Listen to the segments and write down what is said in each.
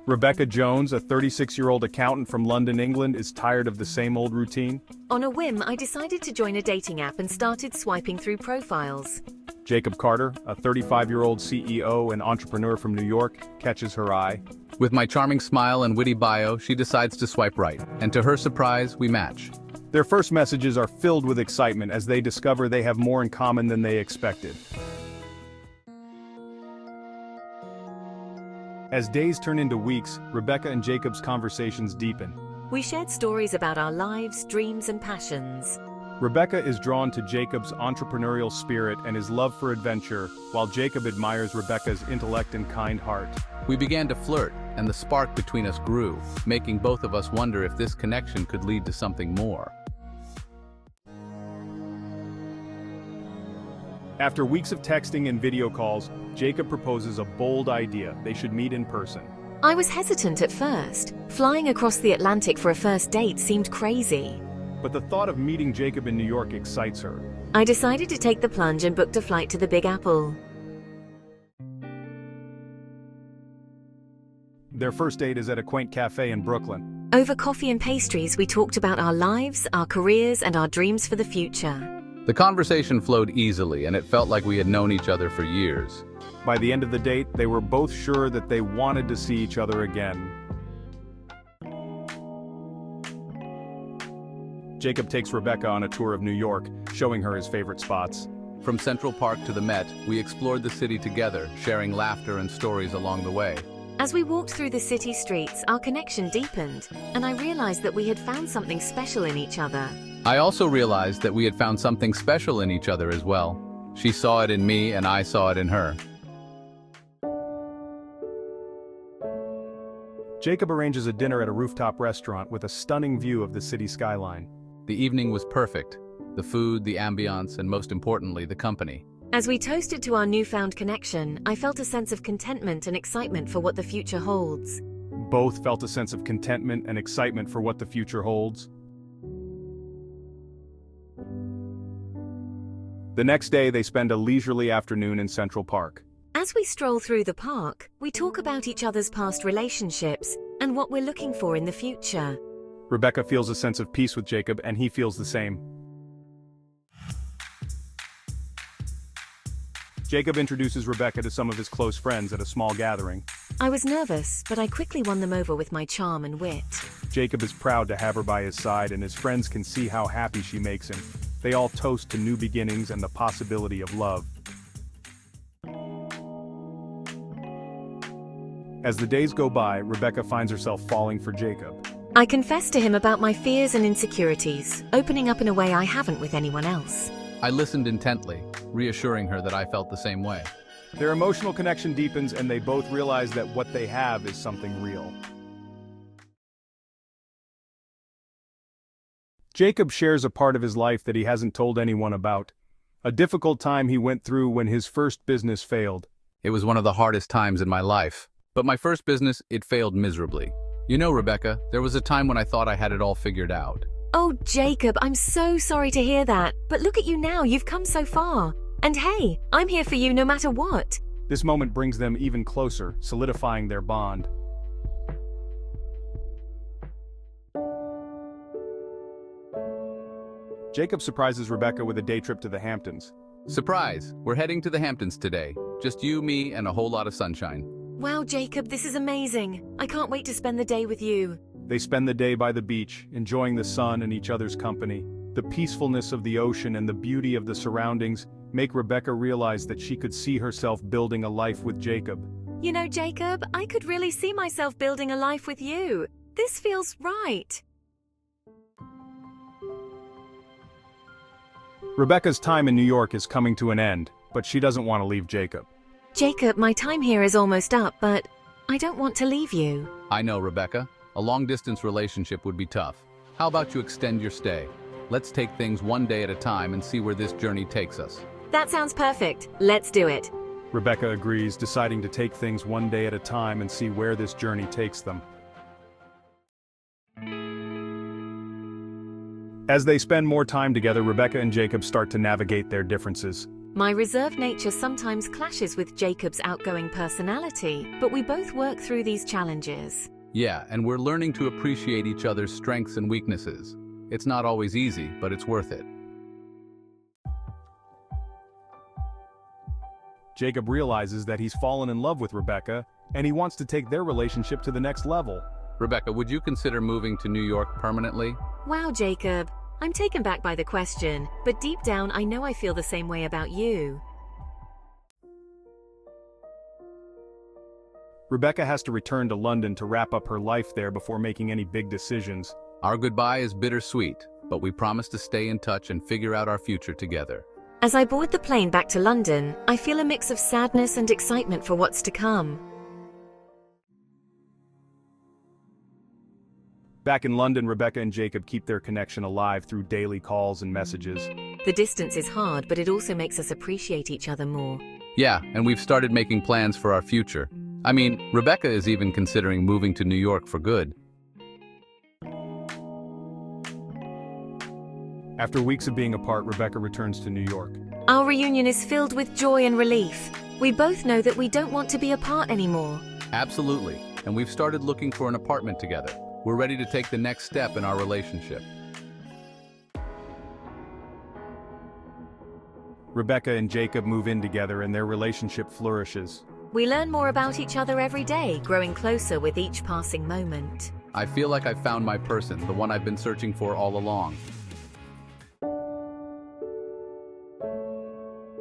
Rebecca Jones, a 36-year-old accountant from London, England, is tired of the same old routine. On a whim, I decided to join a dating app and started swiping through profiles. Jacob Carter, a 35-year-old CEO and entrepreneur from New York, catches her eye. With my charming smile and witty bio, she decides to swipe right, and to her surprise, we match. Their first messages are filled with excitement as they discover they have more in common than they expected. As days turn into weeks, Rebecca and Jacob's conversations deepen. We shared stories about our lives, dreams, and passions. Rebecca is drawn to Jacob's entrepreneurial spirit and his love for adventure, while Jacob admires Rebecca's intellect and kind heart. We began to flirt, and the spark between us grew, making both of us wonder if this connection could lead to something more. After weeks of texting and video calls, Jacob proposes a bold idea: they should meet in person. I was hesitant at first. Flying across the Atlantic for a first date seemed crazy. But the thought of meeting Jacob in New York excites her. I decided to take the plunge and booked a flight to the Big Apple. Their first date is at a quaint cafe in Brooklyn. Over coffee and pastries, we talked about our lives, our careers, and our dreams for the future. The conversation flowed easily, and it felt like we had known each other for years. By the end of the date, they were both sure that they wanted to see each other again. Jacob takes Rebecca on a tour of New York, showing her his favorite spots. From Central Park to the Met, we explored the city together, sharing laughter and stories along the way. As we walked through the city streets, our connection deepened, and I realized that we had found something special in each other. I also realized that we had found something special in each other as well. She saw it in me, and I saw it in her. Jacob arranges a dinner at a rooftop restaurant with a stunning view of the city skyline. The evening was perfect. The food, the ambiance, and most importantly, the company. As we toasted to our newfound connection, I felt a sense of contentment and excitement for what the future holds. Both felt a sense of contentment and excitement for what the future holds. The next day, they spend a leisurely afternoon in Central Park. As we stroll through the park, we talk about each other's past relationships and what we're looking for in the future. Rebecca feels a sense of peace with Jacob, and he feels the same. Jacob introduces Rebecca to some of his close friends at a small gathering. I was nervous, but I quickly won them over with my charm and wit. Jacob is proud to have her by his side, and his friends can see how happy she makes him. They all toast to new beginnings and the possibility of love. As the days go by, Rebecca finds herself falling for Jacob. I confess to him about my fears and insecurities, opening up in a way I haven't with anyone else. I listened intently, reassuring her that I felt the same way. Their emotional connection deepens, and they both realize that what they have is something real. Jacob shares a part of his life that he hasn't told anyone about. A difficult time he went through when his first business failed. It was one of the hardest times in my life. But my first business, it failed miserably. You know, Rebecca, there was a time when I thought I had it all figured out. Oh, Jacob, I'm so sorry to hear that. But look at you now, you've come so far. And hey, I'm here for you no matter what. This moment brings them even closer, solidifying their bond. Jacob surprises Rebecca with a day trip to the Hamptons. Surprise! We're heading to the Hamptons today. Just you, me, and a whole lot of sunshine. Wow, Jacob, this is amazing. I can't wait to spend the day with you. They spend the day by the beach, enjoying the sun and each other's company. The peacefulness of the ocean and the beauty of the surroundings make Rebecca realize that she could see herself building a life with Jacob. You know, Jacob, I could really see myself building a life with you. This feels right. Rebecca's time in New York is coming to an end, but she doesn't want to leave Jacob. Jacob, my time here is almost up, but I don't want to leave you. I know, Rebecca. A long-distance relationship would be tough. How about you extend your stay? Let's take things one day at a time and see where this journey takes us. That sounds perfect. Let's do it. Rebecca agrees, deciding to take things one day at a time and see where this journey takes them. As they spend more time together, Rebecca and Jacob start to navigate their differences. My reserved nature sometimes clashes with Jacob's outgoing personality, but we both work through these challenges. Yeah, and we're learning to appreciate each other's strengths and weaknesses. It's not always easy, but it's worth it. Jacob realizes that he's fallen in love with Rebecca, and he wants to take their relationship to the next level. Rebecca, would you consider moving to New York permanently? Wow, Jacob. I'm taken back by the question, but deep down I know I feel the same way about you. Rebecca has to return to London to wrap up her life there before making any big decisions. Our goodbye is bittersweet, but we promise to stay in touch and figure out our future together. As I board the plane back to London, I feel a mix of sadness and excitement for what's to come. Back in London, Rebecca and Jacob keep their connection alive through daily calls and messages. The distance is hard, but it also makes us appreciate each other more. Yeah, and we've started making plans for our future. I mean, Rebecca is even considering moving to New York for good. After weeks of being apart, Rebecca returns to New York. Our reunion is filled with joy and relief. We both know that we don't want to be apart anymore. Absolutely, and we've started looking for an apartment together. We're ready to take the next step in our relationship. Rebecca and Jacob move in together and their relationship flourishes. We learn more about each other every day, growing closer with each passing moment. I feel like I've found my person, the one I've been searching for all along.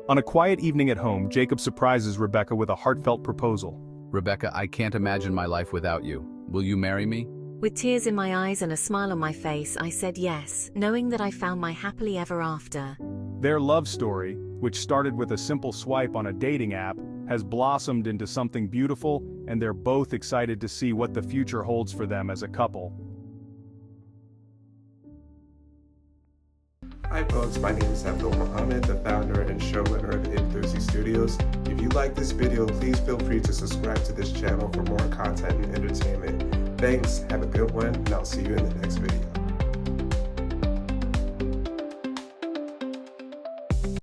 On a quiet evening at home, Jacob surprises Rebecca with a heartfelt proposal. Rebecca, I can't imagine my life without you. Will you marry me? With tears in my eyes and a smile on my face, I said yes, knowing that I found my happily ever after. Their love story, which started with a simple swipe on a dating app, has blossomed into something beautiful, and they're both excited to see what the future holds for them as a couple. Hi folks, my name is Abdul Muhammad, the founder and showrunner of Inthusee Studios. If you like this video, please feel free to subscribe to this channel for more content and entertainment. Thanks, have a good one, and I'll see you in the next video.